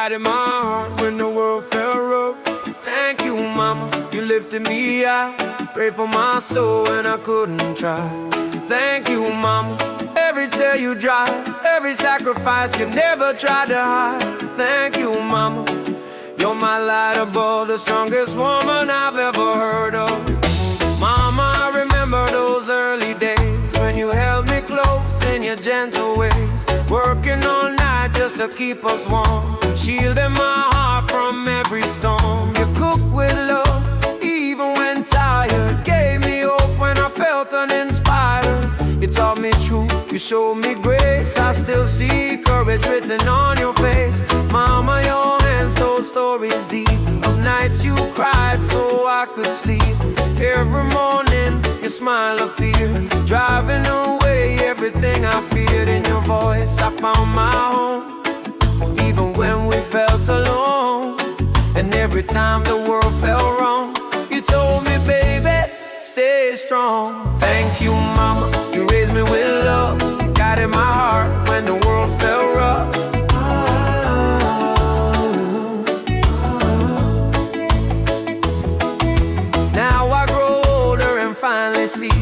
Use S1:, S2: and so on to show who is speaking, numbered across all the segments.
S1: guided my heart when the world felt rough. Thank you, mama, you lifted me out. Prayed for my soul when I couldn't try. Thank you, mama, every tear you dry, every sacrifice you never tried to hide. Thank you, mama, you're my light above, the strongest woman I've ever heard of. Mama, I remember those early days when you held me close in your gentle ways, working all night just to keep us warm, shielding my heart from every storm. You cooked with love, even when tired, gave me hope when I felt uninspired. You taught me truth, you showed me grace, I still see courage written on your face. Mama, your hands told stories deep of nights you cried so I could sleep. Every morning your smile appeared, driving away everything I feared. In your voice I found my home, even when we felt alone. And every time the world felt wrong, you told me, baby, stay strong. Thank you, mama, you raised me with love, guided my heart when the world felt rough. Now I grow older and finally see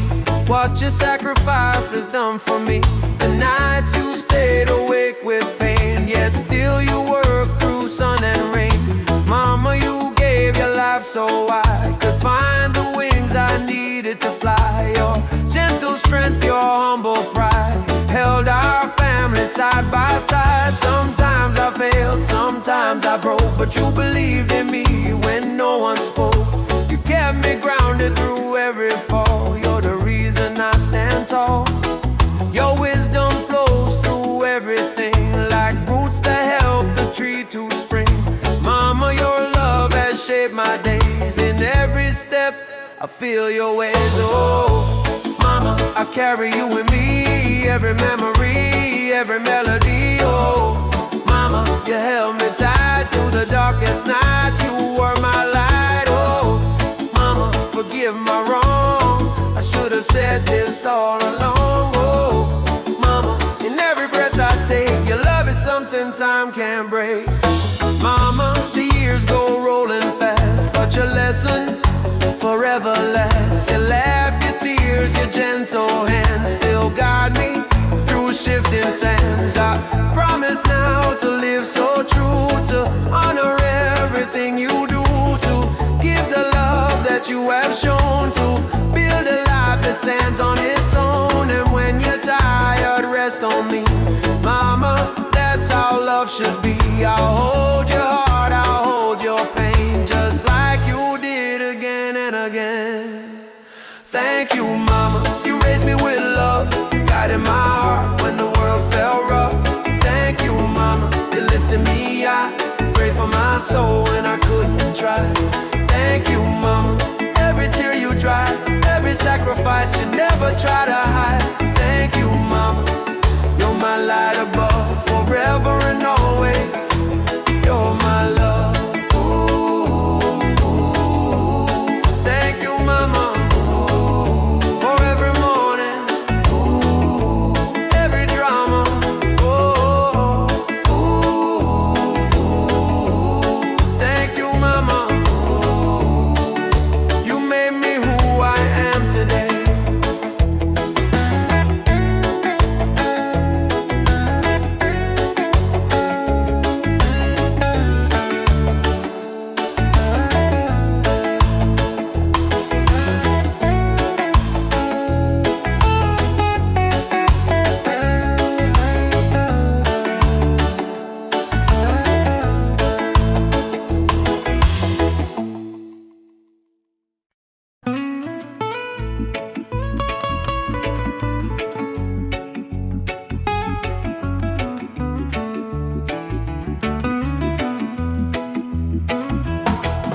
S1: what your sacrifice has done for me. The nights you stayed awake with pain, yet still you worked through sun and rain. Mama, you gave your life so I could find the wings I needed to fly. Your gentle strength, your humble pride held our family side by side. Sometimes I failed, sometimes I broke, but you believed in me when no one spoke. You kept me grounded through every fall. You're the reason I stand tall. Your wisdom flows through everything, like roots that help the tree to spring. Mama, your love has shaped my days. In every step I feel your ways. Oh, mama, I carry you with me, every memory, every melody. Oh, mama, you held me tight through the darkest night. You were my light. Oh, mama, forgive my wrong, I should have said this all along. Oh, mama, in every breath I take, your love is something time can't break. Mama, the years go rolling fast, but your lesson forever lasts. Your laugh, your tears, your gentle hands still guide me through shifting sands. I promise now to live so true, to honor everything you do, to give the love that you have shown, to build a life that stands on its own. And when you're tired, rest on me, mama, that's how love should be. I'll hold your heart, I'll hold your pain, just like you did again and again. Thank you, mama, you raised me with love, guided my heart when the world felt rough. Thank you, mama, you lifted me out, prayed for my soul when I couldn't try. Thank you, mama, every tear you dried, every sacrifice you never try to hide. Thank you, mama, you're my light above, forever and always. You're my love. Ooh, ooh. Thank you, mama, for every morning, every drama. Oh, thank you, mama. You made me who I am today.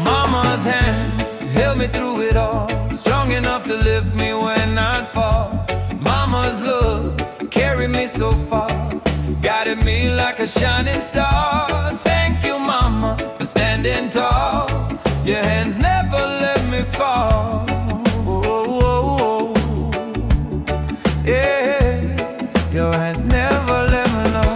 S1: Mama's hand held me through it all, strong enough to lift me when I'd fall. Mama's love carried me so far, guided me like a shining star. Thank you, mama, for standing tall. Your hands never let me fall. Yeah, your hands never let me know.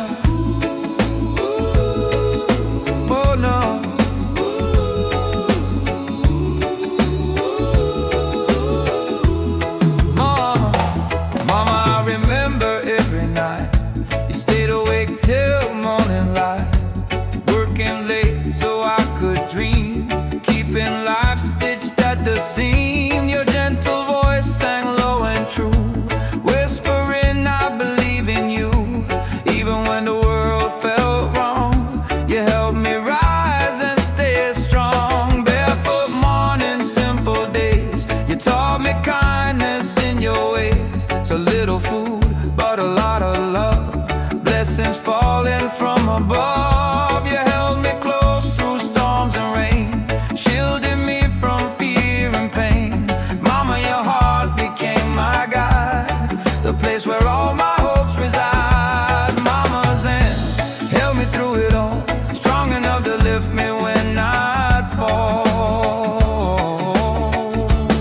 S1: keeping life stitched at the seam. Your gentle voice sang low and true, whispering I believe in you. Even when the world felt wrong, you helped me rise and stay strong. Barefoot mornings, simple days, you taught me kindness in your ways. So little food, but a lot of love, blessings falling from above. You held me close through storms and rain, shielded me from fear and pain. Mama, your heart became my guide, the place where all my hopes reside. Mama's hands held me through it all, strong enough to lift me when I'd fall.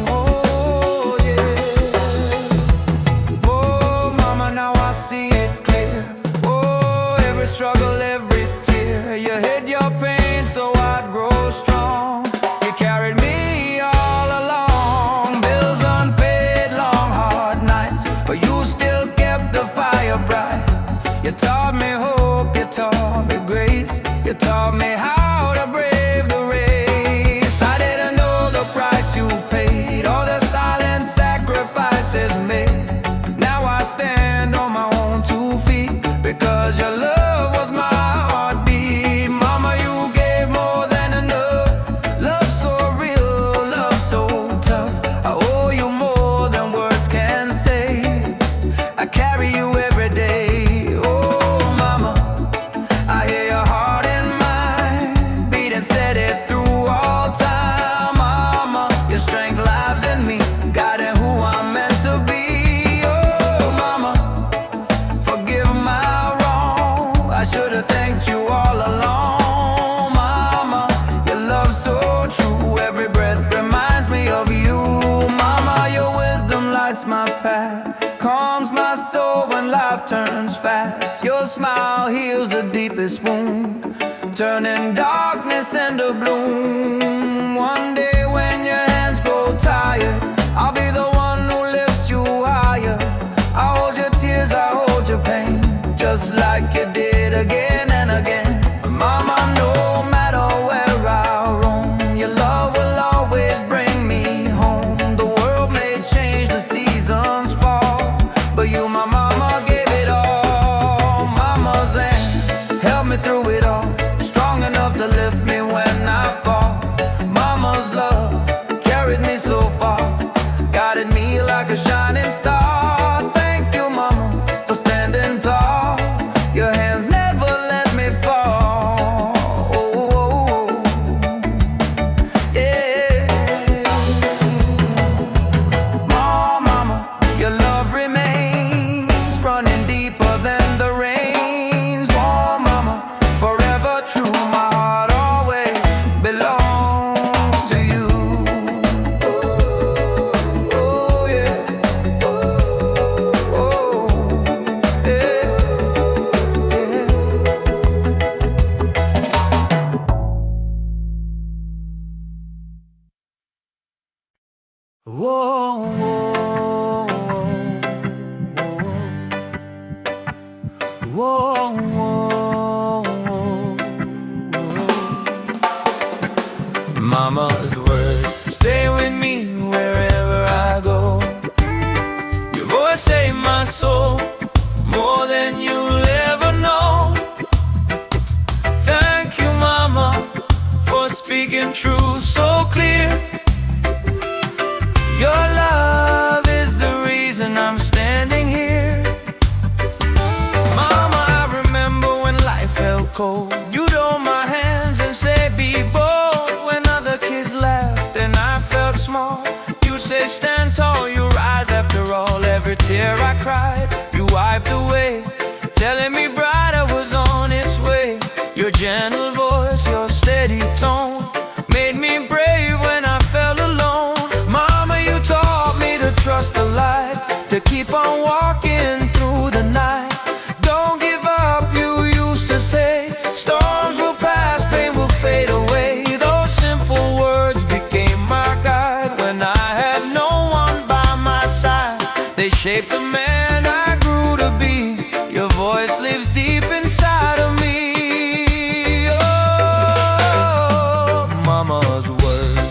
S1: Oh, yeah. Oh, mama, now I see it clear. Oh, every struggle, every tear. You hid your pain so I'd grow strong. You carried me all along. Bills unpaid, long hard nights, but you still kept the fire bright. You taught me hope, you taught me grace, you taught me how to brave the race. I didn't know the price you paid, all the silent sacrifices made. Now I stand on my own 2 feet, because your love was my heartbeat. Mama, you gave more than enough, love so real, love so tough. I owe you more than words can say, I carry you every day. Oh mama, I hear your heart and mind beating steady through all time. Mama, your strength lives in me, guiding who I'm meant to be. Oh mama, forgive my wrong, I should have thanked you all along. Mama, your love so true, every breath reminds me of you. Mama, your wisdom lights my path, calms my soul when life turns fast. Your smile heals the deepest wound, turning darkness into bloom. One day when your hands grow tired, I'll be the one who lifts you higher. I hold your tears, I hold your pain, just like you did again and again. Mama, no matter where I roam, your love will always bring me home. The world may change, the seasons fall, but you, my mama, gave it all. Mama's hand held me through it all, strong enough to lift me when I fall. Mama's love carried me so far, guided me like a shining star. Thank you, mama, for standing tall. Your hands never let me fall. Oh, yeah. Mama, your love remains, running deeper than the rains. Oh, mama, forever true, my heart always belongs to you. Oh, yeah. Oh, yeah. Whoa, whoa, whoa, whoa, whoa. Mama's words stay with me wherever I go. Your voice saved my soul more than you'll ever know. Thank you, mama, for speaking truth so clear. Your love is the reason I'm standing here. Mama, I remember when life felt cold. You'd hold my hands and say, be bold. When other kids laughed and I felt small, you'd say, stand tall, you rise after all. Every tear I cried, you wiped away, telling me brighter was on its way. Your gentle voice, your steady tone, made me brave when I felt alone. Mama, you taught me to trust the light, to keep on walking through the night. Don't give up, you used to say. Storms will pass, pain will fade away. Those simple words became my guide when I had no one by my side. They shaped the man I grew to be. Your voice lives deep inside of me. Oh, mama's words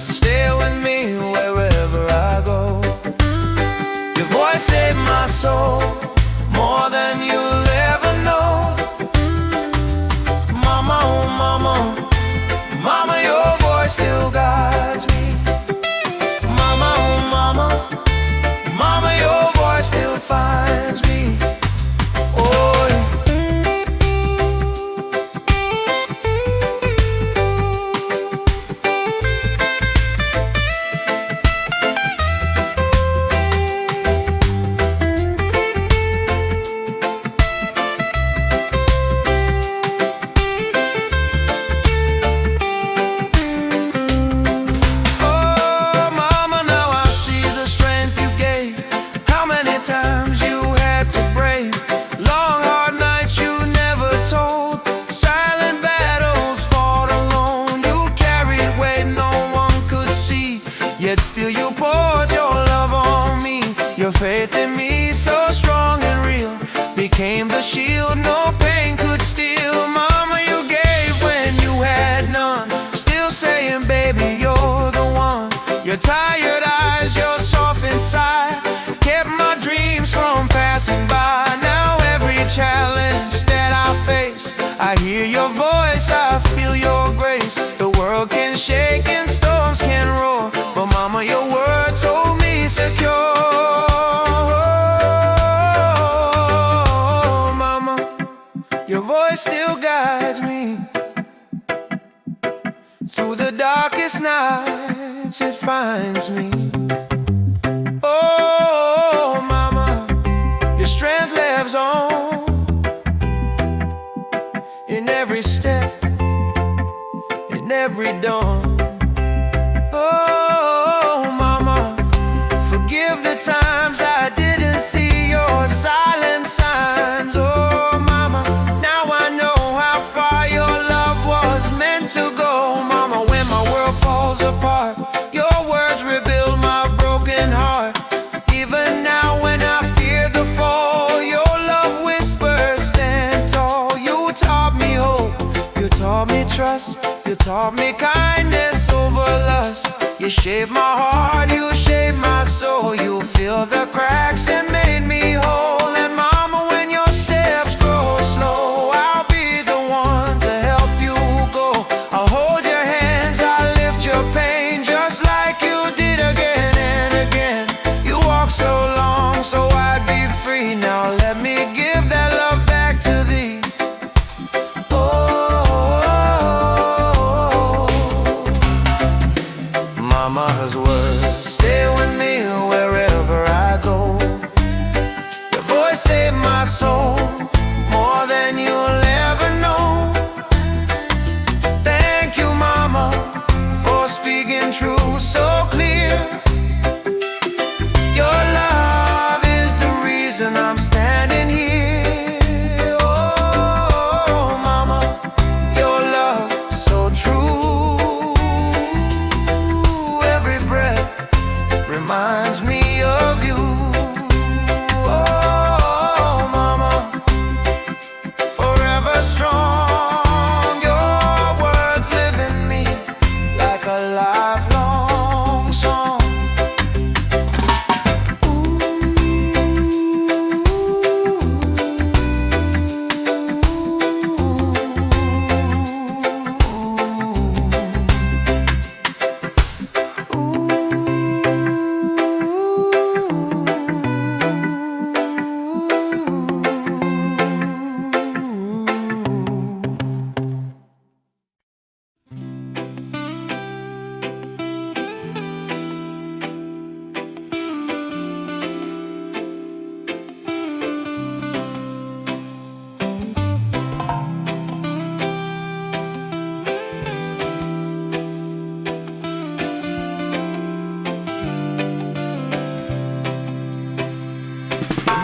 S1: yet still you poured your love on me. Your faith in me, so strong and real, became the shield no pain could steal. Mama, you gave when you had none, still saying, baby, you're the one. Your tired eyes, your soft inside, kept my dreams from passing by. Now every challenge that I face, I hear your voice, I feel your grace. The world can shake and storms can roar, but mama, your words hold me secure. Mama, your voice still guides me through the darkest nights, it finds me. Oh, mama, your strength lives on in every step, in every dawn. Oh, mama, forgive the times I didn't see your silent signs. Oh, mama, now I know how far your love was meant to go. Mama, when my world falls apart, your words rebuild my broken heart. Even now when I fear the fall, your love whispers stand tall. You taught me hope, you taught me trust, you taught me kindness over lust. You shaped my heart, you shaped my soul. You filled the cracks and made me whole. And mama, when your steps grow slow, I'll be the one to help you go. I'll hold your hands, I'll lift your pain, just like you did again and again. You walked so long so I'd be free. Now let me give that love back to thee. Mama's words stay with me wherever I go. Your voice saved my soul more than you'll ever know. Thank you, mama, for speaking truth so clear. Your love is the reason I'm standing here. Oh, mama, your love so true. Every breath reminds me of you. Oh, mama, forever strong. Your words live in me like a lifelong song.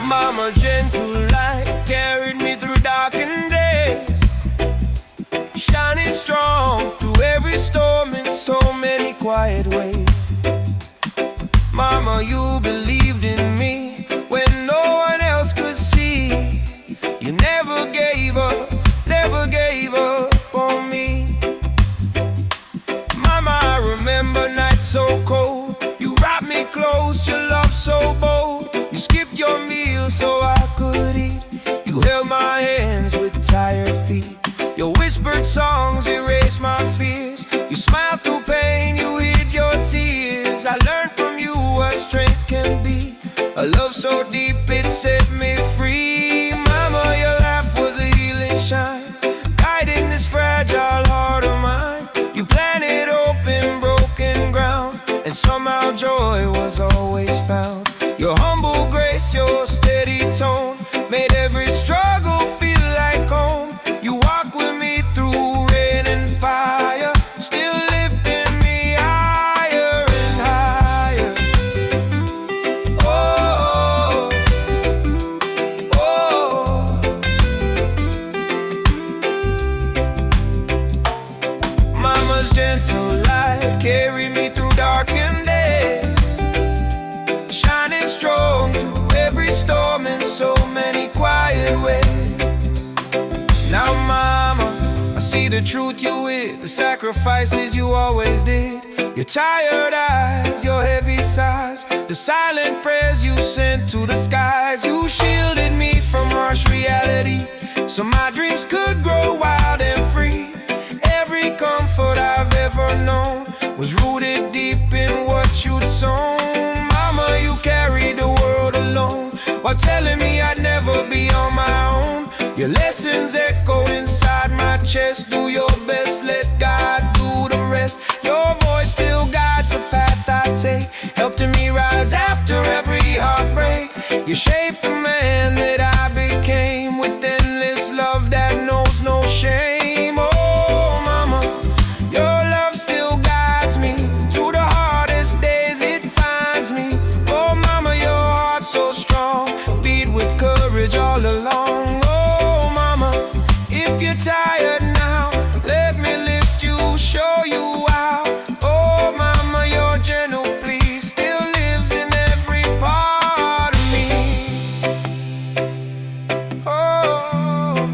S1: Mama, gentle light carried me through darkened days, shining strong through every storm in so many quiet ways. Mama, you believed in me when no one else could see. You never gave up on me. Mama, I remember nights so cold. You wrapped me close, your love so bold. You skipped your meal so I could eat. You held my hands with tired feet. Your whispered songs erased my fears. You smiled through pain, you hid your tears. I learned from you what strength can be. A love so deep it set me free. Mama, your laugh was a healing shine, guiding this fragile heart of mine. You planted hope in broken ground, and somehow joy was always found. Your humble grace, your steady tone, made every struggle feel like home. You walk with me through rain and fire, still lifting me higher and higher. Oh, the truth you with, the sacrifices you always did. Your tired eyes, your heavy sighs, the silent prayers you sent to the skies. You shielded me from harsh reality, so my dreams could grow wild and free. Every comfort I've ever known was rooted deep in what you'd sown. Mama, you carried the world alone, while telling me I'd never be on my own. Your lessons echo inside my chest. Do your best, let God do the rest. Your voice still guides the path I take, helping me rise after every heartbreak. You shaped the man that I became, with endless love that knows no shame. Oh mama, your love still guides me through the hardest days, it finds me. Oh mama, your heart's so strong, beat with courage all along. Oh mama, if you're tired now, let me lift you, show you how. Oh mama, your gentle plea still lives in every part of me. Oh,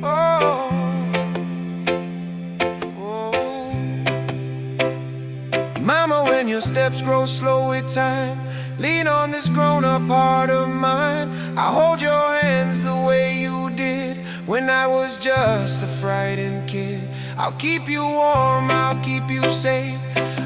S1: oh, oh. Mama, when your steps grow slow with time, lean on this grown-up heart of mine. I hold your hands the way you did when I was just a frightened kid. I'll keep you warm, I'll keep you safe,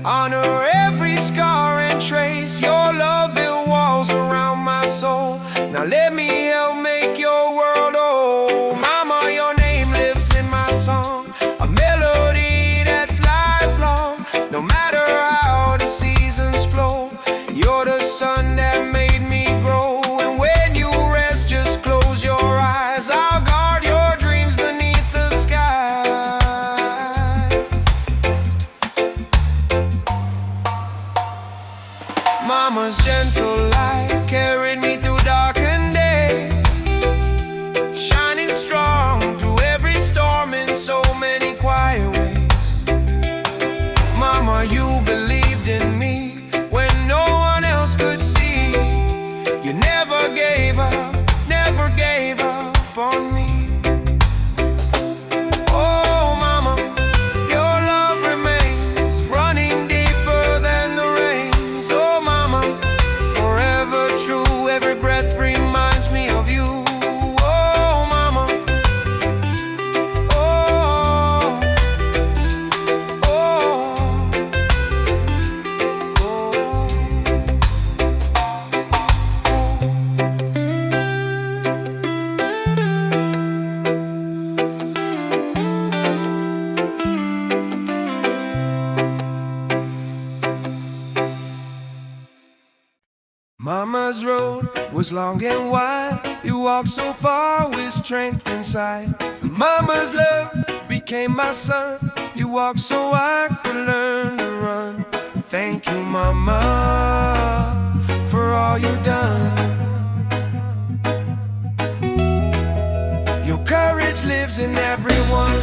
S1: honor every scar and trace. Your love built walls around my soul, now let me help make your world whole. Mama, your name lives in my song, a melody that's lifelong. No matter how the seasons flow, you're the sun that made me grow. And when you rest, just close your eyes, I'll guard your dreams beneath the skies. Mama's gentle light carried me through darkened days, shining strong through every storm in so many quiet ways. Mama, you believed in me when no one else could see. You never gave up on me. Oh mama, your love remains running deeper than the rains. Oh mama, forever true, every breath reminds me of you. Oh mama, oh, oh, oh. Mama's road was long and wide. You walked so far with strength inside. Mama's love became my son. You walked so I could learn to run. Thank you, Mama, for all you've done. Your courage lives in everyone.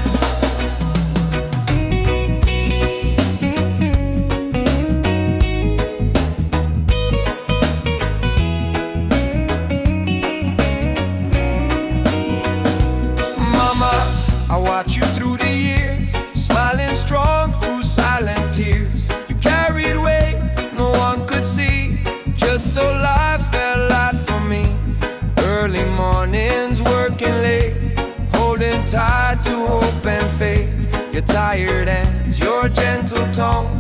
S1: I watch you through the years, smiling strong through silent tears. You carried weight no one could see, just so life felt light for me. Early mornings working late, holding tight to hope and faith. Your tired hands, your gentle tone,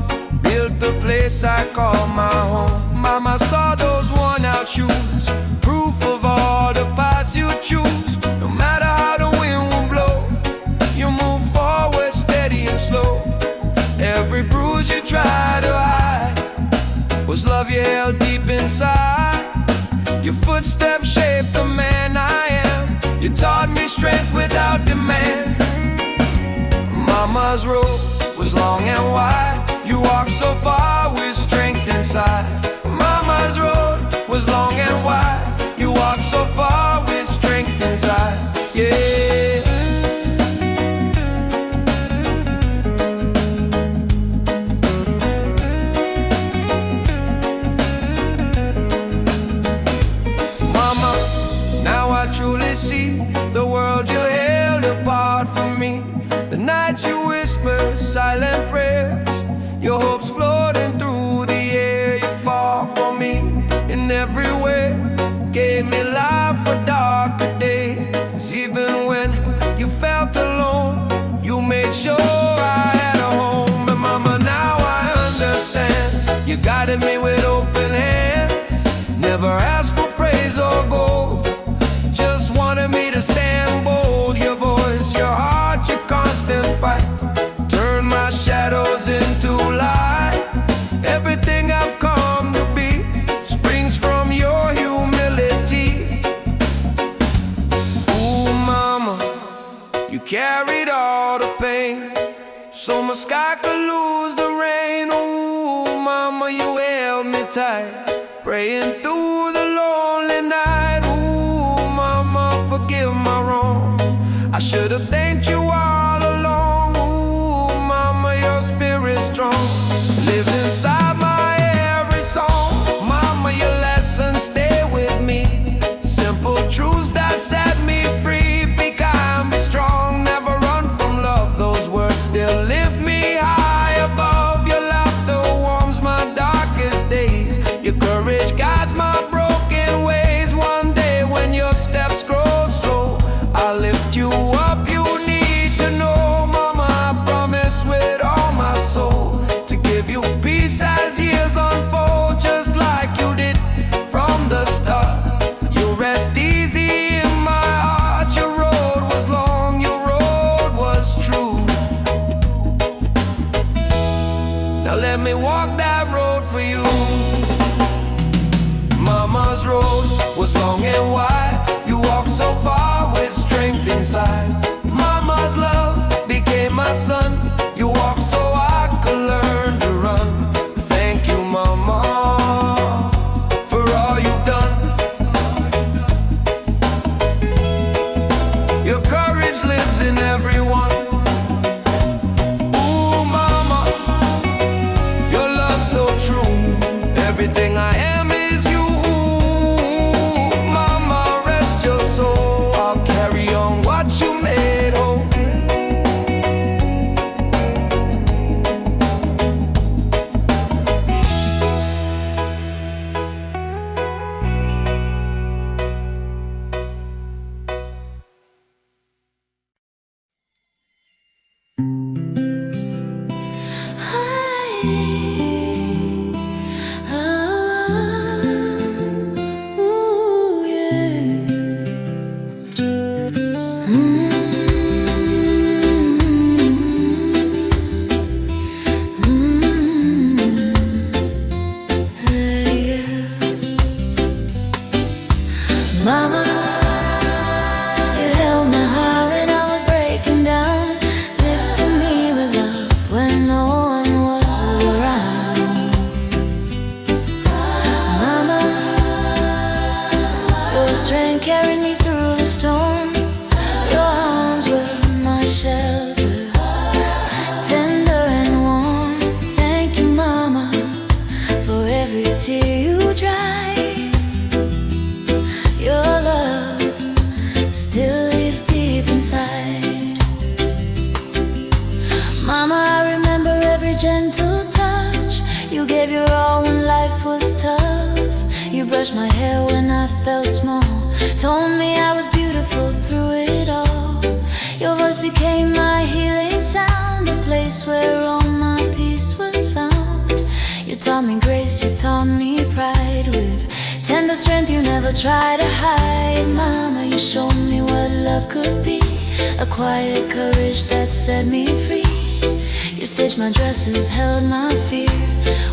S1: built the place I call my home. Mama saw those worn out shoes, proof of all the paths you choose. No matter how the wind will blow, you move forward steady and slow. Every bruise you try to hide was love you held deep inside. Your footsteps shaped the man I am. You taught me strength without demand. Mama's road was long and wide. You walked so far with strength inside. Mama's road was long and wide. You walked so far with strength inside. Yeah. Mama, now I truly see the world you held apart from me. You guided me with open hands, never asked for praise or gold, just wanted me to stand bold. Your voice, your heart, your constant fight, turn my shadows into light. Everything I've come to be springs from your humility. Ooh, mama, you carried all the pain, so my sky could lose the rain. Ooh, mama, you held me tight, praying through the lonely night. Ooh, mama, forgive my wrong, I should have thanked you all along. Ooh, mama, your spirit's strong, lives inside my every song. Mama, your lessons stay with me, simple truths that set me free. Be kind, be strong, never run from love. Those words still lift me high above. Your laughter warms my darkest days, your courage guides my broken ways. One day when your steps grow slow, I'll lift you up. You need to know, mama, I promise with all my soul to give you peace as years unfold, just like you did from the start. You rest easy in my heart. Your road was long, your road was true. Now let me walk that road for you. Mama's road was long and wide, you walked so far with strength inside. Mama's love became my son, you walked so I could learn to run. Thank you, mama, for all you've done. Your courage lives in everyone. Ooh, mama, your love so true, everything I am is you. Mama, rest your soul, I'll carry on what you made whole.
S2: Mama, you held my heart when I was breaking down, lifted me with love when no one was around. Mama, your strength carried me through the storm, your arms were my shelter, tender and warm. Thank you, mama, for every tear you dried. Your love still lives deep inside. Mama, I remember every gentle touch. You gave your all when life was tough. You brushed my hair when I felt small, told me I was beautiful through it all. Your voice became my healing sound, the place where all my peace was found. You taught me grace, you taught me pride, with tender strength you never try to hide. Mama, you showed me what love could be, a quiet courage that set me free. You stitched my dresses, held my fear,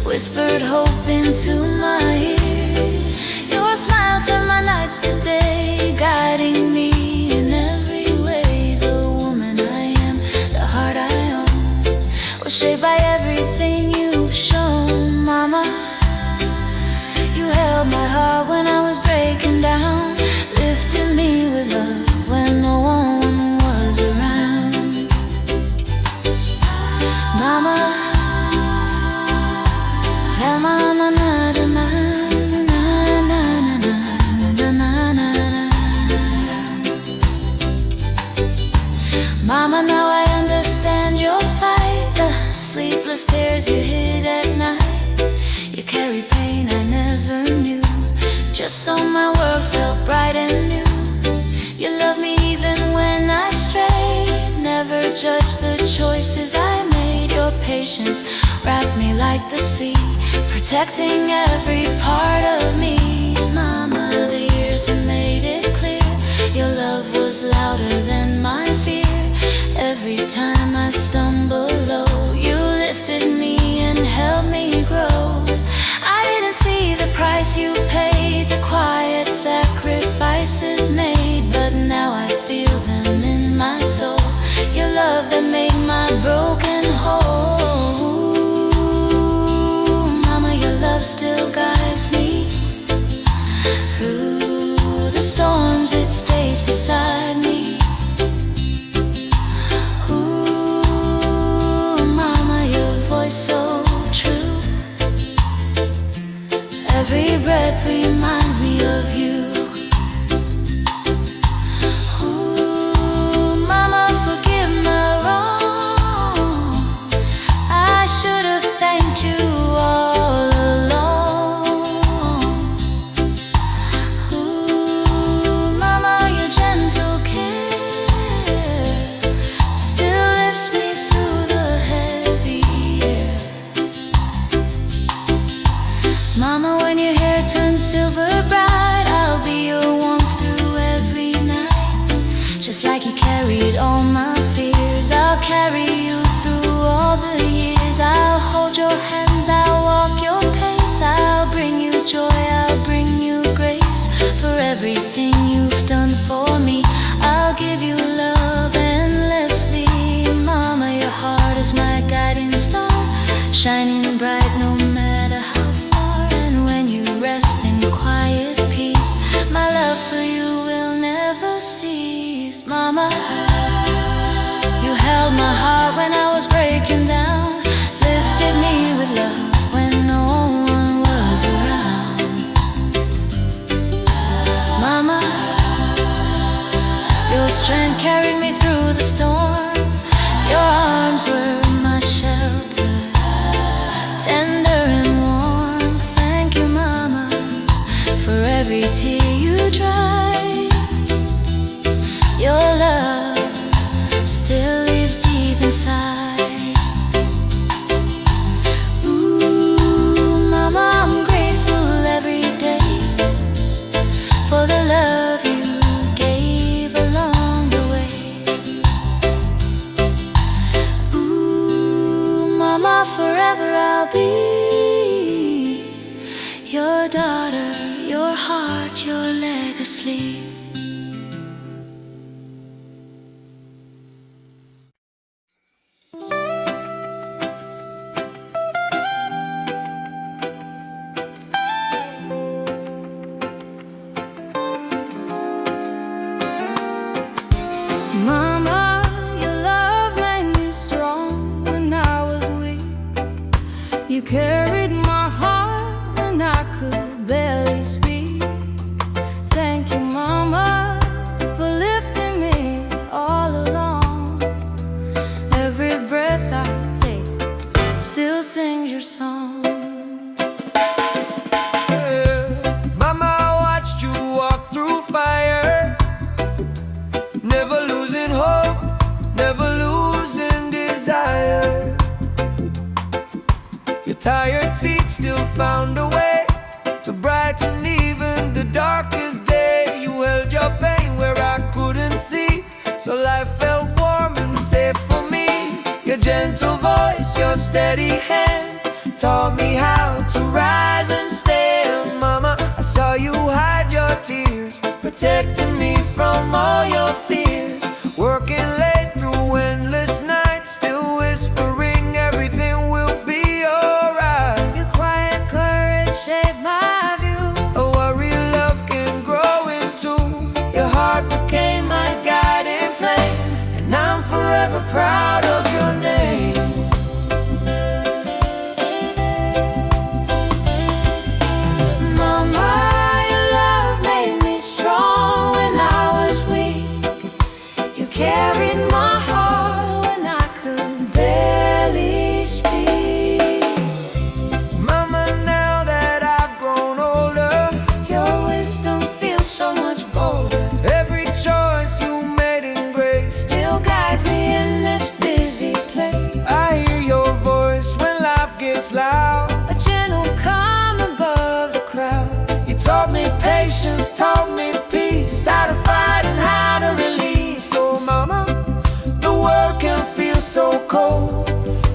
S2: whispered hope into my ear. Your smile turned my nights to day, guiding me in every way. The woman I am, the heart I own, was shaped by everything you've shown. Mama, you held my heart when I was breaking down, lifted me with love when no one was around. Mama, na na na na na na na na na na. Mama, now I understand your fight, the sleepless tears you hid at night. You carry pain I never knew, just so my world felt bright and new. You loved me even when I strayed, never judged the choices I made. Your patience wrapped me like the sea, protecting every part of me. Mama, the years have made it clear, your love was louder than my fear. Every time I stumble low, you lifted me and helped me grow. I didn't see the price you paid, the quiet sacrifices made, but now I feel them in my soul. Your love that made my broken whole. Mama, your love still guides me through the storms, it stays beside me. So true. Every breath reminds me of you. Ooh, Mama, forgive my wrong. I should have thanked you all along. Ooh, Mama, your gentle care still lifts me through the heavy. Mama, when your hair turns silver bright, I'll be your warmth through every night. Just like you carried all my fears, I'll carry you through all the years. I'll hold your hands, I'll walk your pace, I'll bring you joy, I'll bring you grace. For everything you've done for me, I'll give you love endlessly. Mama, your heart is my guiding star, shining bright no matter how far. And when you rest in quiet peace, my love for you will never cease. Mama, you held my heart when I was breaking down, lifted me with love when no one was around. Mama, your strength carried me through the storm, your arms were my shelter, tender and warm. Thank you, Mama, for every tear you dried. Your love still lives deep inside. Ooh, Mama, I'm grateful every day for the love you gave along the way. Ooh, Mama, forever I'll be your daughter, your heart, your legacy.
S3: Mama, your love made me strong when I was weak. You carried my heart when I could barely speak. Thank you, Mama, for lifting me all along. Every breath I take still sings your song.
S1: Mama, I watched you walk through fire, never losing hope, never losing desire. Your tired feet still found a way to brighten even the darkest day. You held your pain where I couldn't see, so life felt warm and safe for me. Your gentle voice, your steady hand taught me how to rise and stand. Mama, I saw you hide your tears, protecting me from all your fears. Working late through endless nights, still whispering everything will be alright.
S3: Your quiet courage shaped my view.
S1: A warrior love can grow into. Your heart became my guiding flame, and I'm forever proud of your name.
S3: Mama, your love made me strong when I was weak.
S1: loud,
S3: a gentle calm above the crowd.
S1: you taught me patience, taught me peace, how to fight and how to release. Oh mama, the world can feel so cold,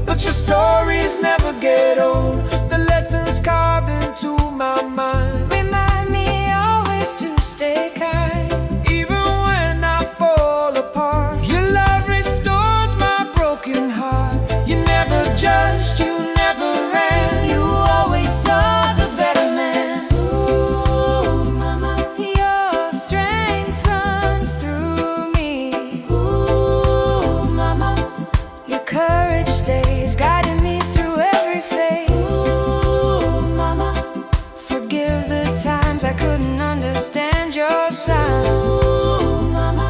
S1: but your stories never get old. The lessons carved into my mind
S3: Remind me always to stay kind.
S1: even when I fall apart. Your love restores my broken heart. You never judged, you never ran.
S3: You always saw the better man. Ooh, mama, your strength runs through me. Ooh, mama, your courage stays guiding me through every phase. Ooh, mama, forgive the times I couldn't understand your sign. Ooh, mama,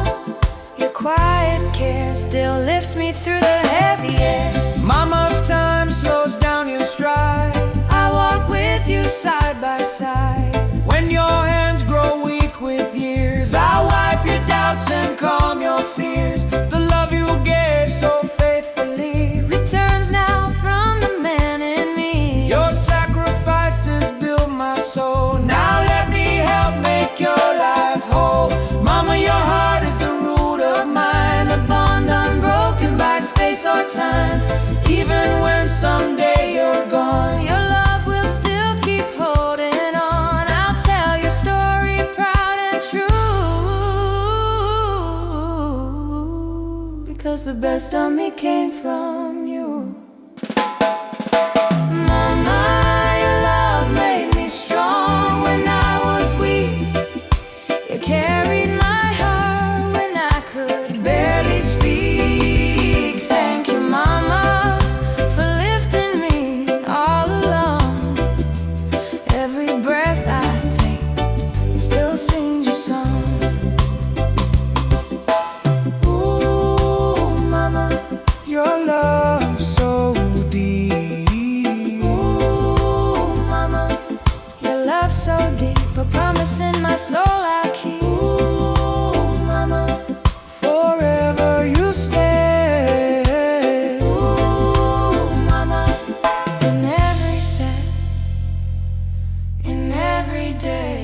S3: your quiet care still lifts me through the heavy air.
S1: Mama, if time slows down your stride,
S3: I walk with you side by side.
S1: when your hands grow weak with years, I'll wipe your doubts and calm your fears. The love you gave so faithfully,
S3: Returns now from the man in me.
S1: your sacrifices build my soul. Now let me help make your life whole. Mama, your heart is the root of mine,
S3: A bond unbroken by space or time.
S1: even when someday you're gone.
S3: Your love will still keep holding on. I'll tell your story proud and true, because the best of me came from you. Mama, your love made me strong when I was weak. You carried my heart when I could barely speak. Thank you, Mama, for lifting me all along. Every breath I take still sings your song. Ooh, Mama,
S1: Your love so deep.
S3: ooh, Mama, your love so deep. A promise in my soul I keep. Ooh, Mama,
S1: Forever you stay.
S3: ooh, Mama, in every step, in every day.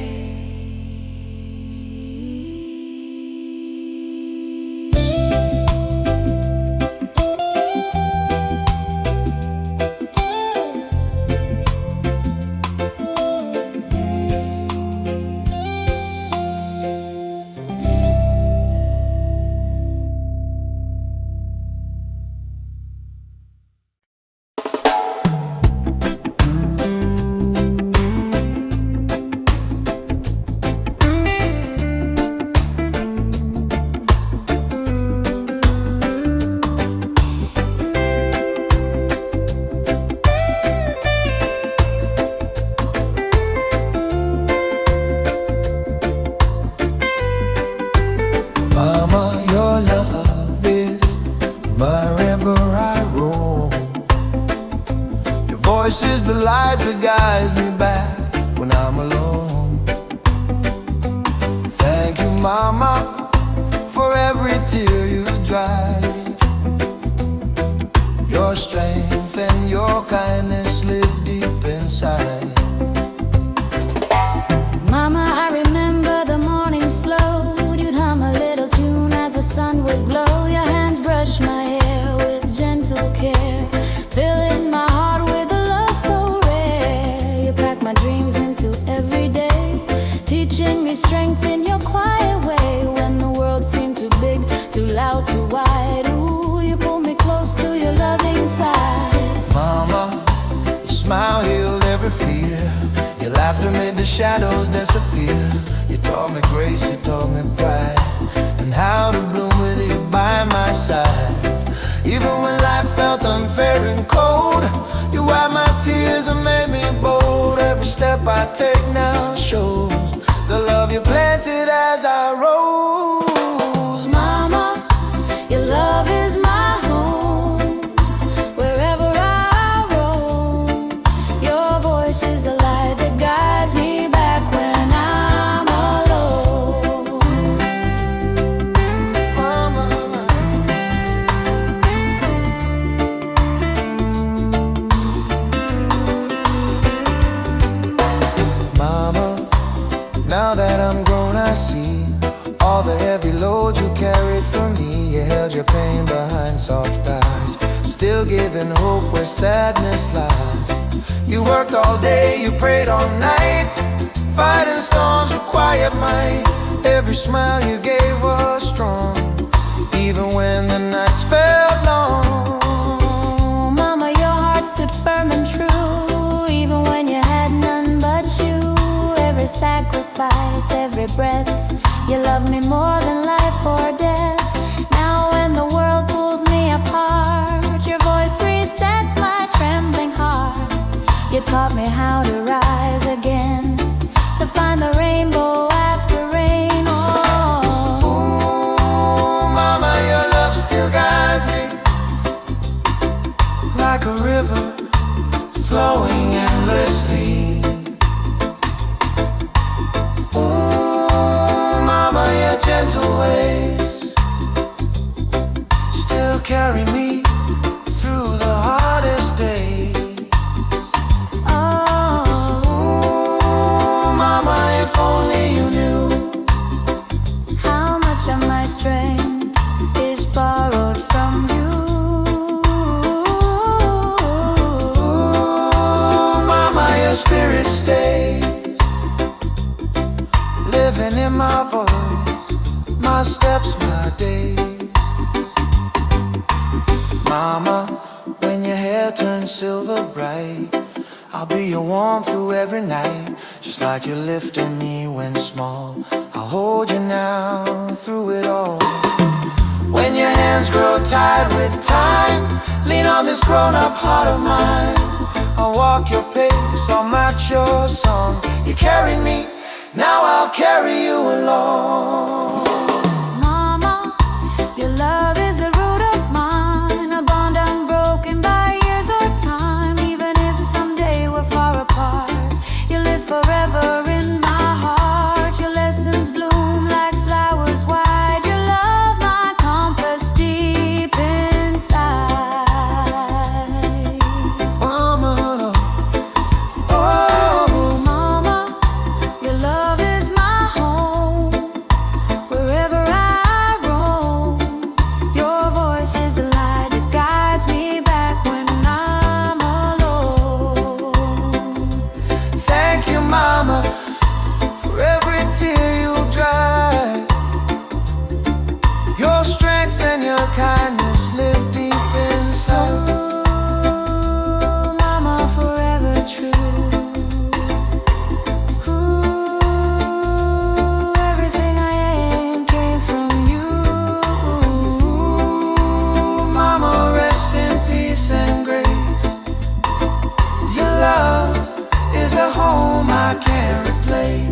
S1: Mama, your love is wherever I roam. Your voice is the light that guides me back when I'm alone. Thank you, Mama, for every tear you dried. Your strength and your kindness live deep inside.
S2: Mama, I remember the morning slow. You'd hum a little tune as the sun would glow. Your hands brushed my hair with gentle care, filling my heart with a love so rare. You packed my dreams into every day, teaching me strength in your quiet way. When the world seemed too big, too loud, too wide, ooh, you pulled me close to your loving side.
S1: Mama, your smile healed every fear. Your laughter made the shadows disappear. You taught me grace, you taught me pride, and how to bloom with you by my side. Even when life felt unfair and cold, you wiped my tears and made me bold. Every step I take now shows the love you planted as I rose.
S2: Mama, your love is my home. Wherever I roam, your voice is a light that guides me back when I'm alone.
S1: Mama, see all the heavy load you carried for me. You held your pain behind soft eyes, still giving hope where sadness lies. You worked all day, you prayed all night, fighting storms with quiet might. Every smile you gave was strong, even when the nights felt long.
S2: Mama, your heart stood firm and true, even when you had none but you. Every sacrifice, every breath, you loved me more than life or death. Now when the world pulls me apart, your voice resets my trembling heart. You taught me how to rise again, to find the rainbow after rain. Oh,
S1: ooh, mama, your love still guides me like a river flowing endlessly. Ooh, mama, your gentle ways still carry me through the hardest days. If only you knew
S2: how much of my strength is borrowed from you.
S1: Ooh, mama, your spirit stays living in my voice, my steps, my days. Mama, when your hair turns silver bright, I'll be your warmth through every night. Just like you lifted me when small, I'll hold you now through it all. When your hands grow tired with time, lean on this grown-up heart of mine. I'll walk your pace, I'll match your song. You carried me, now I'll carry you along.
S2: Mama, your love is the root of mine, a bond unbroken by years or time. Even if someday we're far apart, you live forever in my heart. Your lessons bloom like flowers wide. Your love, my compass deep inside.
S1: Mama,
S2: Oh, mama, your love is my home. Wherever I roam, your voice is the light that guides me back when I'm alone.
S1: thank you, mama, for every tear you dry. Your strength and your kindness live deep inside.
S2: Ooh, mama, forever true. Ooh, everything I am came from you.
S1: Mama, rest in peace and grace. Your love is a home I can't replace.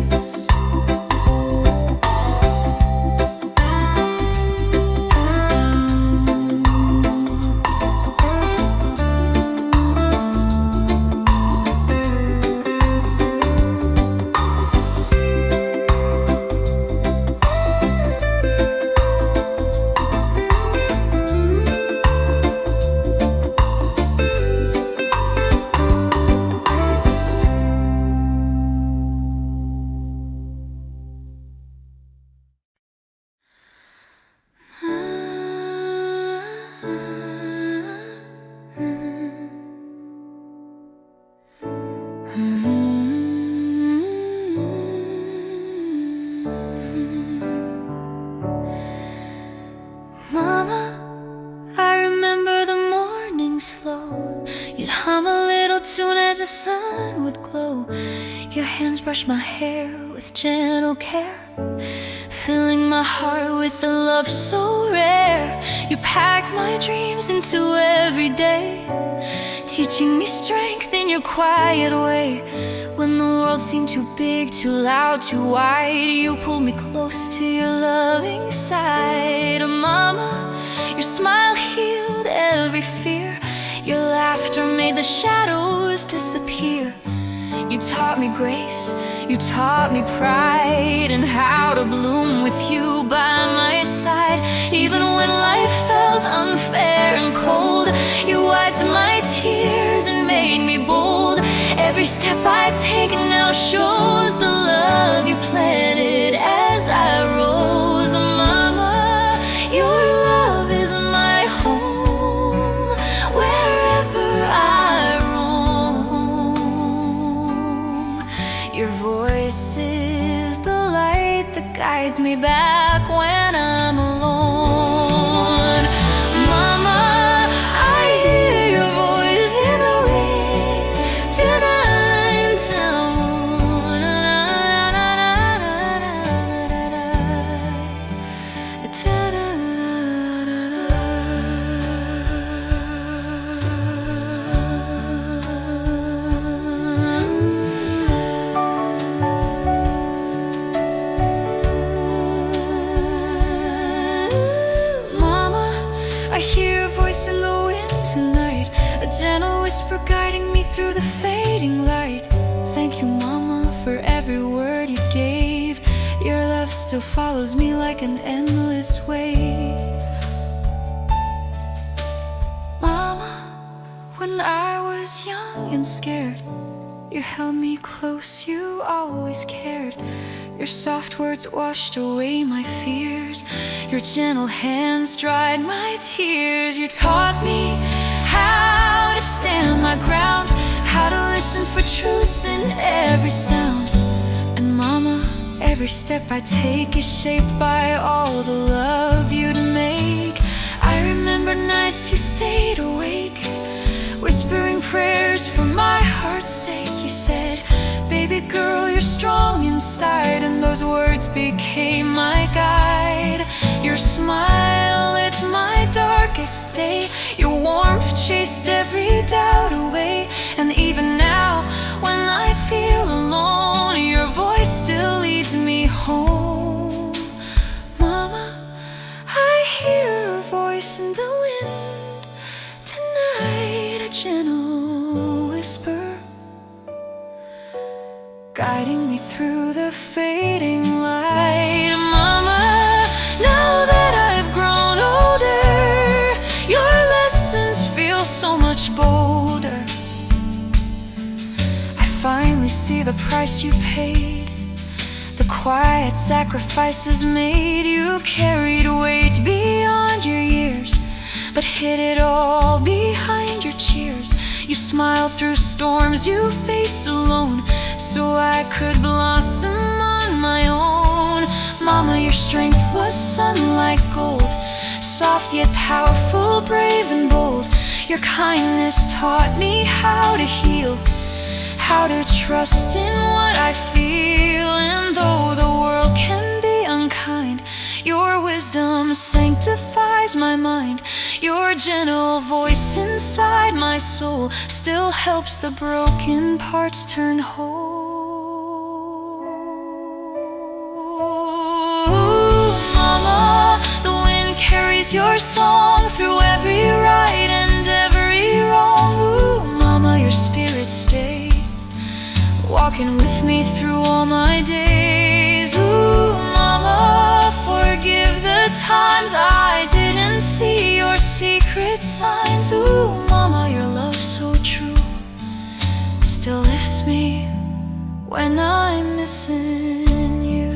S2: Mama, I remember the morning slow. You'd hum a little tune as the sun would glow. Your hands brushed my hair with gentle care, filling my heart with a love so rare. You packed my dreams into every day, teaching me strength in your quiet way. When the world seemed too big, too loud, too wide, you pulled me close to your loving side. Oh, mama, your smile healed every fear. Your laughter made the shadows disappear. You taught me grace, you taught me pride, and how to bloom with you by my side. Even when life felt unfair and cold, you wiped my tears and made me bold. Every step I take now shows the love you planted as I voice is the light that guides me back when I'm alone. Mama, I hear your voice in the wind tonight. I hear a voice in the wind tonight, a gentle whisper guiding me through the fading light. Thank you, Mama, for every word you gave. Your love still follows me like an endless wave. Mama, when I was young and scared, you held me close, you always cared. Your soft words washed away my fears. Your gentle hands dried my tears. You taught me how to stand my ground, how to listen for truth in every sound. And Mama, every step I take is shaped by all the love you'd make. I remember nights you stayed awake, whispering prayers for my heart's sake. You said, baby girl, you're strong inside, and those words became my guide. Your smile lit my darkest day. Your warmth chased every doubt away. And even now, when I feel alone, your voice still leads me home. Mama, I hear a voice in the wind tonight, a gentle whisper guiding me through the fading light. Mama, now that I've grown older, your lessons feel so much bolder. I finally see the price you paid, the quiet sacrifices made. You carried weight beyond your years, but hid it all behind your cheers. You smiled through storms you faced alone, so I could blossom on my own. Mama, your strength was sun like gold, soft yet powerful, brave and bold. Your kindness taught me how to heal, how to trust in what I feel. And though the world can be unkind, your wisdom sanctifies my mind. Your gentle voice inside my soul still helps the broken parts turn whole. Mama, the wind carries your song through every right and every wrong. Ooh, Mama, your spirit stays, walking with me through all my days. Ooh, Mama, forgive the times I didn't see your secret signs. Ooh, Mama, your love so true still lifts me when I'm missing you.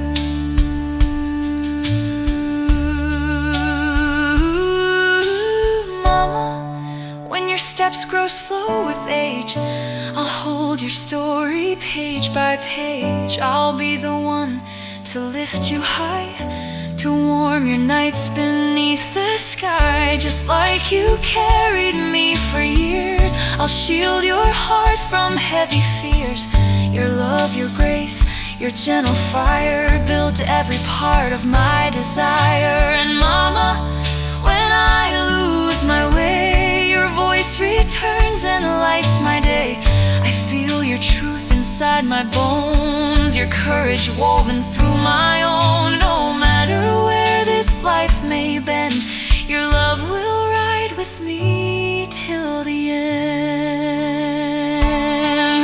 S2: Mama, when your steps grow slow with age, I'll hold your story page by page. I'll be the one to lift you high, to warm your nights beneath the sky. Just like you carried me for years, I'll shield your heart from heavy fears. Your love, your grace, your gentle fire built every part of my desire. And Mama, when I lose my way, your voice returns and lights my day. I feel your truth inside my bones, your courage woven through my own. No matter where this life may bend, your love will ride with me till the end.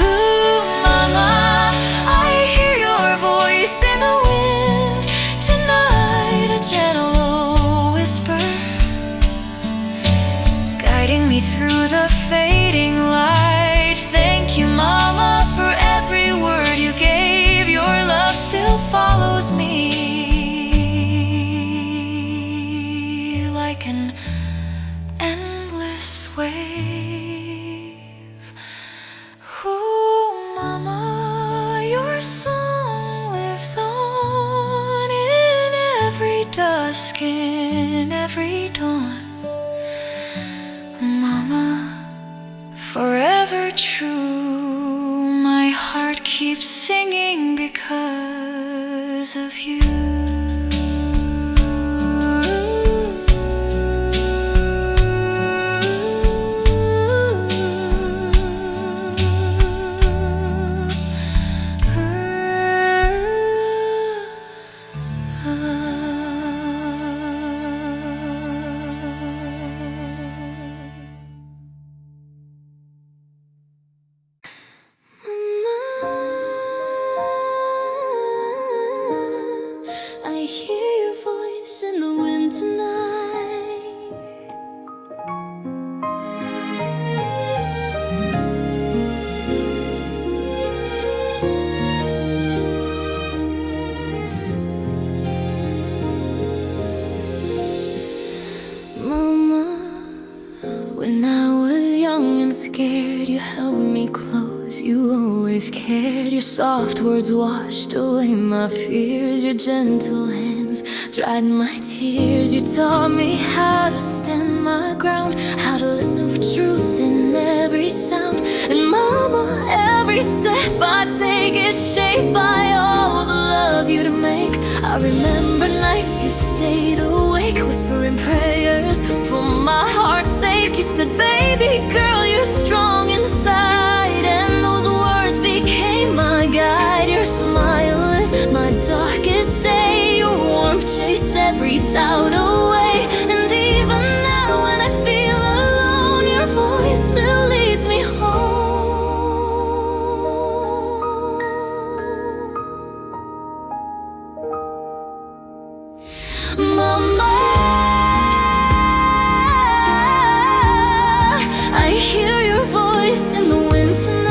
S2: Ooh, Mama, I hear your voice in the wind tonight, a gentle whisper guiding me through the fading light. Thank you, Mama, for every word you gave. Your love still follows me like an endless wave. heart keeps singing because of you. I hear your voice in the wind tonight. Mama, when I was young and scared, you held me close. You always cared. Your soft words washed away my fears. Your gentle hands dried my tears. You taught me how to stand my ground, how to listen for truth in every sound. And mama, every step I take is shaped by all the love you to make. I remember nights you stayed awake, whispering prayers for my heart's sake. You said, baby girl, you're strong inside, and those words became my guide. Your smile lit my darkest day. Your warmth chased every doubt away. And even now when I feel alone, your voice still leads me home. Mama, I hear your voice in the wind tonight.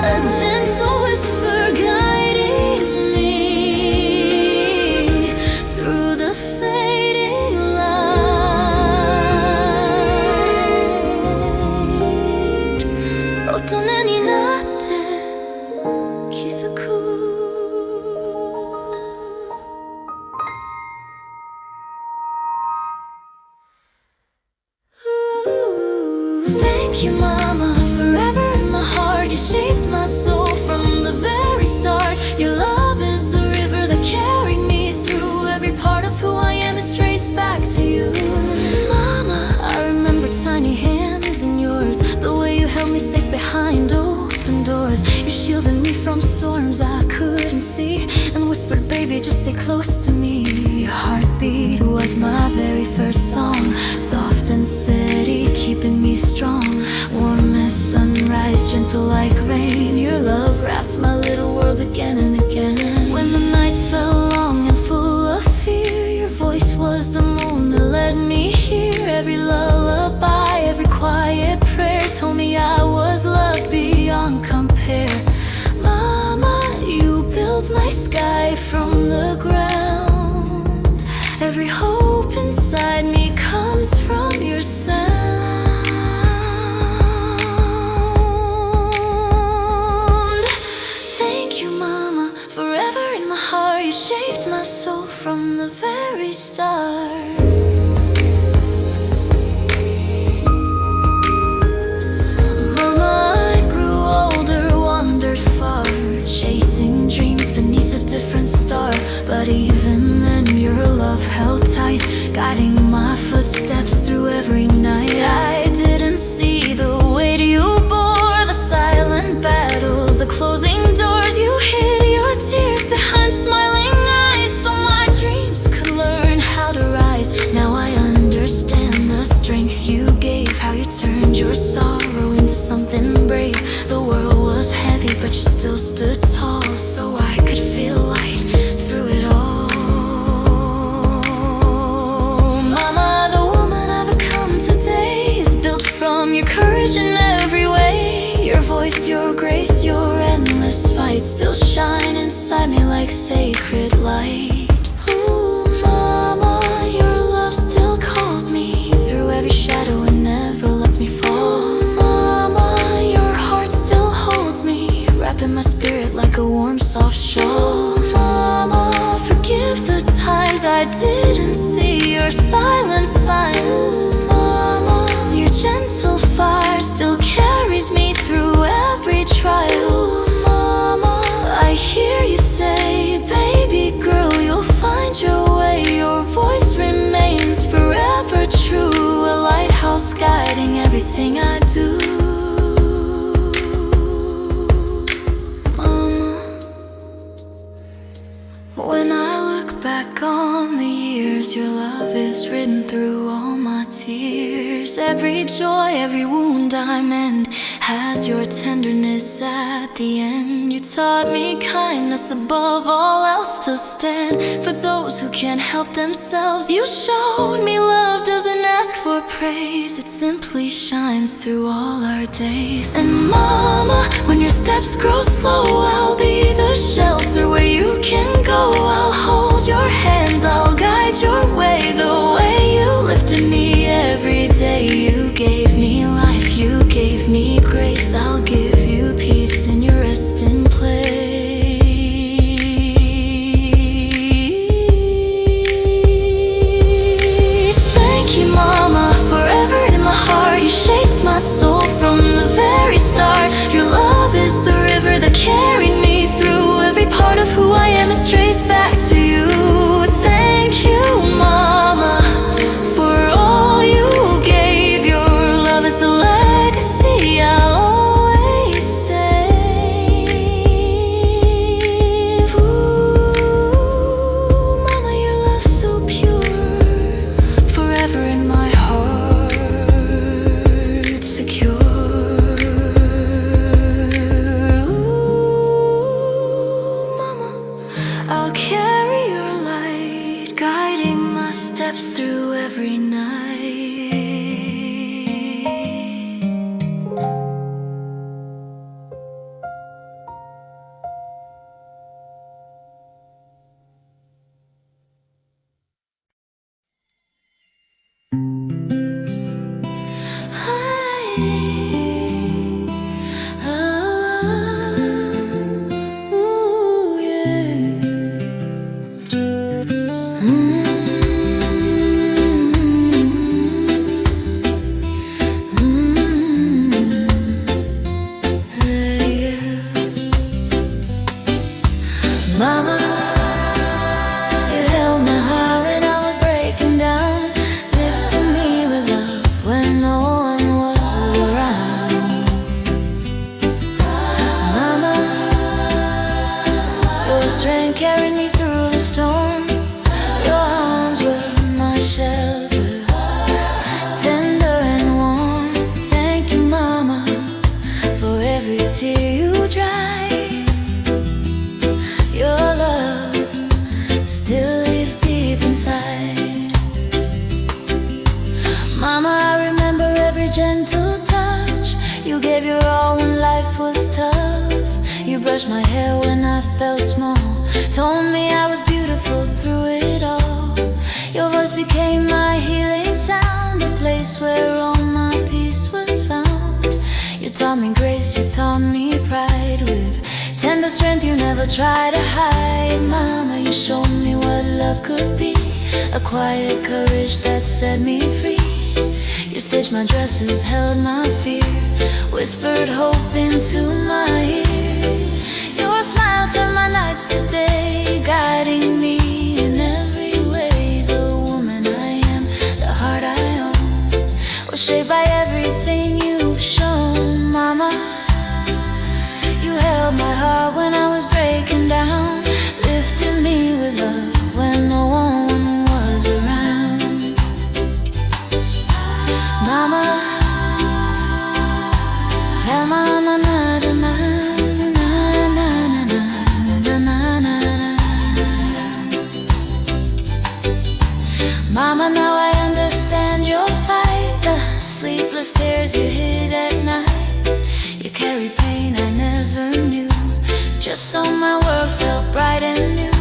S2: A gentle whisper guiding me through the fading light. 大人になって気づく。Thank you, mama, forever in my heart. You shaped my soul from the very start. Your love is the river that carried me through. Every part of who I am is traced back to you. Mama, I remember tiny hands in yours, the way you held me safe behind open doors. You shielded me from storms I couldn't see, and whispered, baby, just stay close to me. Your heartbeat was my very first song, soft and steady, keeping me strong. Warm as sunrise, gentle like rain. Your love wrapped my little world again and again. When the nights fell long and full of fear, your voice was the moon that led me here. Every lullaby, every quiet prayer told me I was loved beyond compare. Mama, you built my sky from the ground. Every hope inside me comes from your sound. Thank you, mama, forever in my heart. You shaped my soul from the very start. Mama, I grew older, wandered far, chasing dreams beneath a different star. But even then your love held tight, guiding my footsteps through every night. I didn't see the weight you bore, the silent battles, the closing doors. You hid your tears behind smiling eyes, so my dreams could learn how to rise. Now I understand the strength you gave, how you turned your sorrow into something brave. The world was heavy, but you still stood tall, so I could feel light through it all. Mama, the woman I've become today is built from your courage in every way. Your voice, your grace, your endless fight still shine inside me like sacred light. Ooh, mama, your love still calls me through every shadow and never lets me fall. Mama, your heart still holds me, wrapping my spirit like a warm, soft shawl. Mama, forgive the times I didn't see your silent signs. Mama, your gentle fire still carries carries me through every trial. Mama, I hear you say, baby girl, you'll find your way. Your voice remains forever true, a lighthouse guiding everything I do. Mama, when I look back on the years, your love is written through all my tears. Every joy, every wound I mend has your tenderness at the end. You taught me kindness above all else to stand for those who can't help themselves. You showed me love doesn't ask for praise, it simply shines through all our days. And mama, when your steps grow slow, I'll be the shelter where you can go. I'll hold your hands, I'll guide your way, the way you lifted me every day. You gave me life, you gave me grace. I'll give you peace in your resting place. Thank you, mama, forever in my heart. You shaped my soul from the very start. Your love is the river that carried me through. Every part of who I am is traced back to you. Thank you, mama, for all you gave. Your love is the legacy I'll always save. Ooh, mama, your love's so pure, forever in my heart, secure. I'll carry your light, guiding my steps through every night. Ooh, yeah. Mama, you held my heart when I was breaking down, lifted me with love when no one was around. Mama, your strength carried me through the storm. Your arms were my shelter, tender and warm. Thank you, mama, for every tear you dried. Your love still lives deep inside. Mama, I remember every gentle touch. You gave your all when life was tough. You brushed my hair when I felt small, told me I was beautiful through it all. Your voice became my healing sound, a place where all my peace was found. You taught me grace, you taught me pride, with tender strength you never try to hide. Mama, you showed me what love could be, a quiet courage that set me free. You stitched my dresses, held my fear, whispered hope into my ear. Your smile turned my nights to day, guiding me in every way. The woman I am, the heart I own, was shaped by everything you've shown. Mama, you held my heart when I was breaking down, lifted me with love when no one was around. Mama, na na na na na na na na na na. Mama, now I understand your fight, the sleepless tears you hid at night. You carried pain I never knew, just so my world felt bright and new.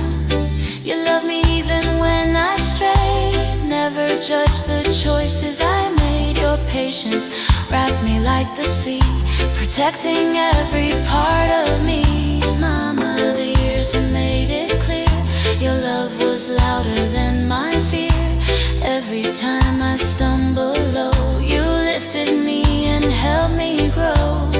S2: You loved me even when I strayed, never judged the choices I made. Your patience wrapped me like the sea, protecting every part of me. Mama, the years have made it clear, your love was louder than my fear. Every time I stumble low, you lifted me and helped me grow.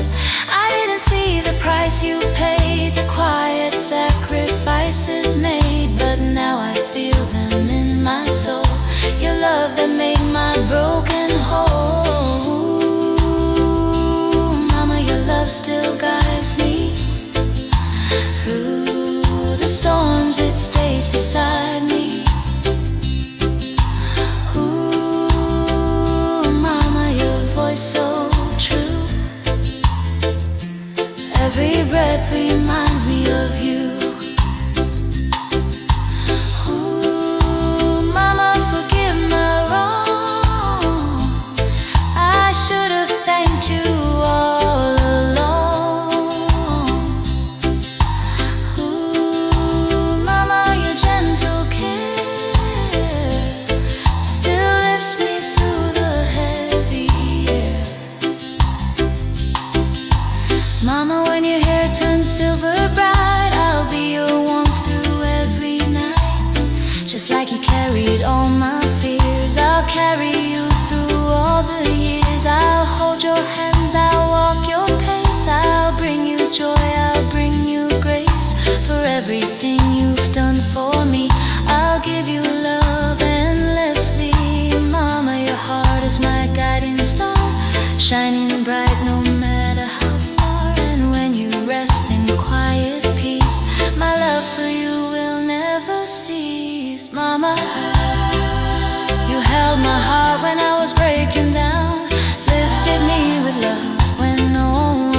S2: love still guides me. Through the storms it stays beside me. Ooh, mama, your voice so true. Every breath reminds me of you. Ooh, mama, forgive my wrong. I should have thanked you all along. Ooh, mama, your gentle care still lifts me through the heavy air. Mama, when your hair turns silver bright, I'll be your warmth through every night. Just like you carried all my fears, I'll carry you through all the years. I'll hold your hands, I'll walk your pace. I'll bring you joy, I'll bring you grace. For everything you've done for me, I'll give you love endlessly. Mama, your heart is my guiding star, shining bright no matter how far. And when you rest in quiet peace, my love for you will never cease. Mama, you held my heart when I was breaking down, lifted me with love when no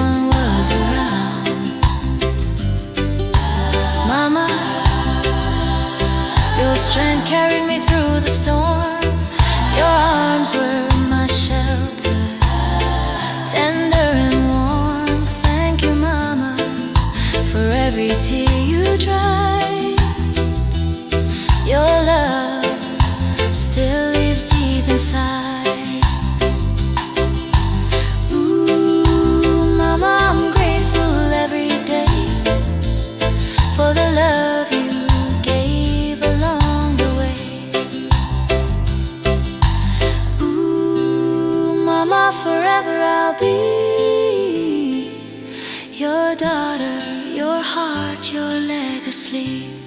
S2: one was around. Mama, your strength carried me through the storm. Your arms were my shelter, tender and warm. Thank you, mama, for every tear you dried. Your love still lives deep inside. Ooh, mama, I'm grateful every day for the love you gave along the way. Ooh, mama, forever I'll be your daughter, your heart, your legacy.